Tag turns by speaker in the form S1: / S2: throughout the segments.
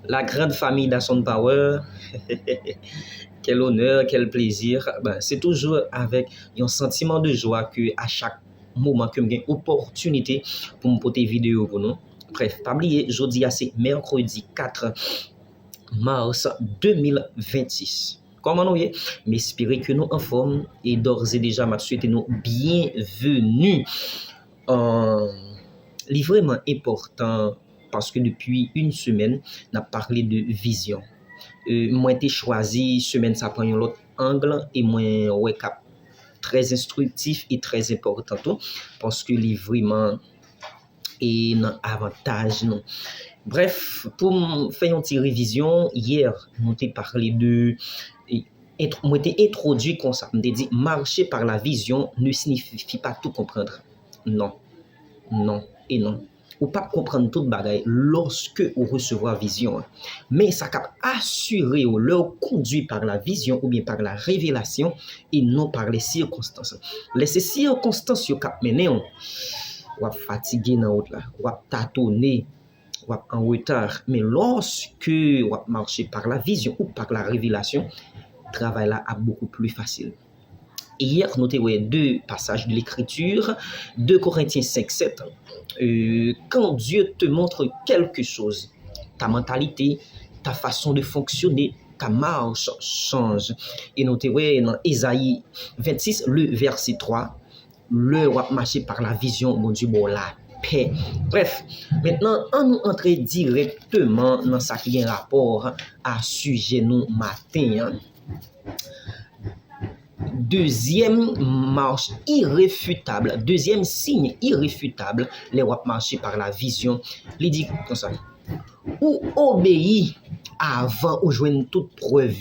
S1: La grande famille d'Asson Power. Quel honneur, quel plaisir. C'est toujours avec un sentiment de joie que à chaque moment que j'ai opportunité pour me porter vidéo pour nous. Bref, pas oublier, jeudi c'est mercredi 4 mars 2026. Comment nous y m'espérer que nous en forme et d'ores et déjà m'a souhaité nous bienvenue. C'est vraiment important parce que depuis une semaine, on a parlé de vision. Moi j'ai choisi semaine ça prend un autre angle et moi ouais très instructif et très important tout, parce que c'est vraiment un avantage non. Bref, pour faire une petite révision, hier nous avons parlé de moi t'ai introduit comme ça, me dit marcher par la vision ne signifie pas tout comprendre. Non et non. Ou pas comprendre toute bagaille lorsque vous recevez vision, mais ça cap assurer ou leur conduit par la vision ou bien par la révélation et non par les circonstances. Les circonstances yo cap mené ou fatigué dans route là, ou tâtonner, ou en retard, mais lorsque ou marcher par la vision ou par la révélation, travail là a beaucoup plus facile. Hier, nous avons deux passages de l'écriture, 2 Corinthiens 5, 7. Quand Dieu te montre quelque chose, ta mentalité, ta façon de fonctionner, ta marche change. Et nous avons dans Ésaïe 26, le verset 3, le marcher par la vision, mon Dieu, bon, la paix. Bref, maintenant, on nous entre directement dans ce qui a rapport à sujet nous matin. Deuxième marche irréfutable, deuxième signe irréfutable, les wap marcher par la vision. Il dit comme ça. Ou obéit avant ou joindre toute preuve,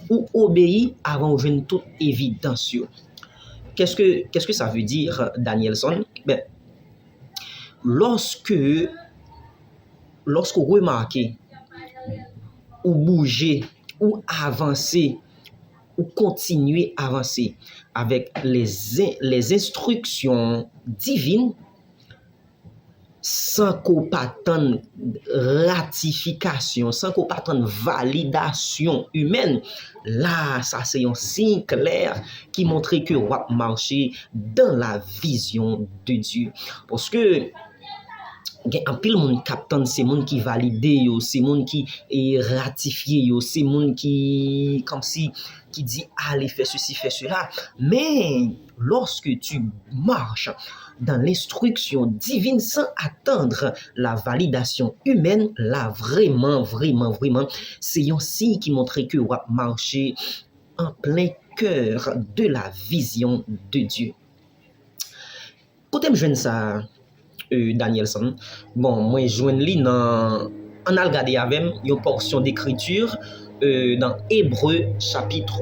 S1: ou obéit avant ou joindre toute évidence. Qu'est-ce que ça veut dire, Danielson? Lorsque vous remarquez, ou bougez, ou avancez, ou continuer à avancer avec les instructions divines sans qu'on attende ratification, sans qu'on attende validation humaine, là, ça c'est un signe clair qui montre que on va marcher dans la vision de Dieu. Parce que en pile monde captant c'est monde qui valide yo, c'est monde qui est ratifié yo, c'est monde qui comme si qui dit allez fais ceci fais cela, mais lorsque tu marches dans l'instruction divine sans attendre la validation humaine, là vraiment c'est un signe qui montre que on va marcher en plein cœur de la vision de Dieu. Quand je joue ça Danielson. Bon, moi je lis dans on a regardé avec une portion d'écriture dans Hébreux chapitre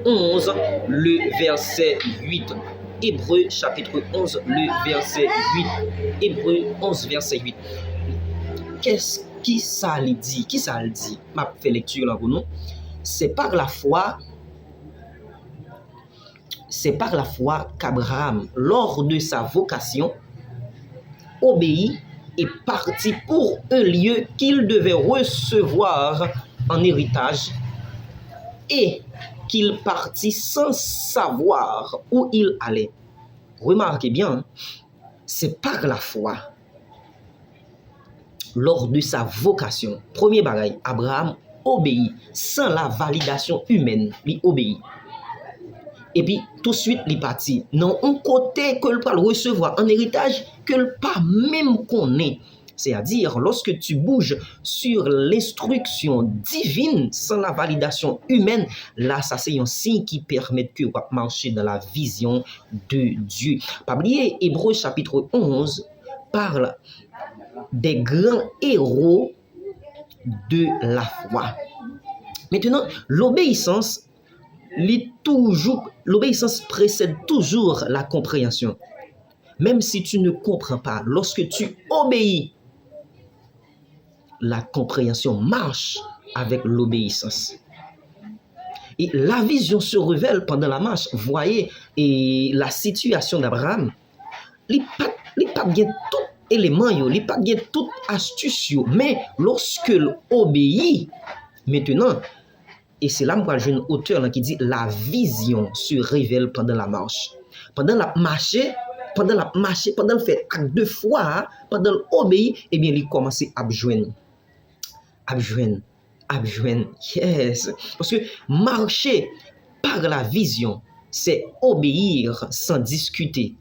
S1: 11 le verset 8. Hébreux chapitre 11 le verset 8. Hébreux 11 verset 8. Qu'est-ce qui ça le dit? Qui ça le dit? M'a fait lecture là pour nous. C'est par la foi qu'Abraham, lors de sa vocation, obéit et partit pour un lieu qu'il devait recevoir en héritage et qu'il partit sans savoir où il allait. Remarquez bien, c'est par la foi. Lors de sa vocation, premier bagaille, Abraham obéit sans la validation humaine, il obéit. Et puis tout de suite il parti non un côté que le pas recevoir en héritage que le pas même connaît, c'est-à-dire lorsque tu bouges sur l'instruction divine sans la validation humaine, là ça c'est un signe qui permet que tu marcher dans la vision de Dieu. Pas oublier Hébreux chapitre 11 parle des grands héros de la foi. Maintenant l'obéissance précède toujours la compréhension. Même si tu ne comprends pas, lorsque tu obéis, la compréhension marche avec l'obéissance. Et la vision se révèle pendant la marche. Voyez, et la situation d'Abraham, il pas bien élément yo, li pas gen toute astuce yo, mais lorsque l'obéit, maintenant, et c'est là que j'ai un auteur là, qui dit la vision se révèle pendant la marche. Pendant la marche, pendant le fait acte de foi, pendant l'obéit, eh bien, il commence à joindre. Yes. Parce que marcher par la vision, c'est obéir sans discuter.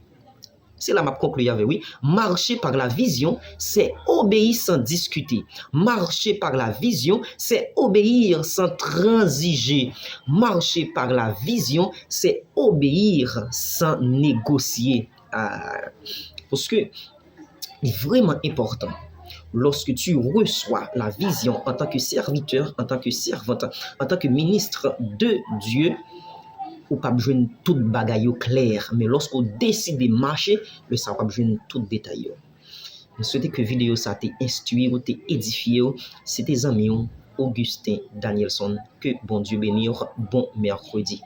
S1: C'est là ma conclusion avec oui. Marcher par la vision, c'est obéir sans discuter. Marcher par la vision, c'est obéir sans transiger. Marcher par la vision, c'est obéir sans négocier. Parce que c'est vraiment important. Lorsque tu reçois la vision en tant que serviteur, en tant que servante, en tant que ministre de Dieu, ou pas besoin tout bagaille clair, mais lorsqu'on décide de marcher, le ça pas besoin tout détail. Je souhaite que vidéo ça t'ait instruit ou t'ait édifié. C'était amis Augustin Danielson. Que bon Dieu bénisse. Bon mercredi.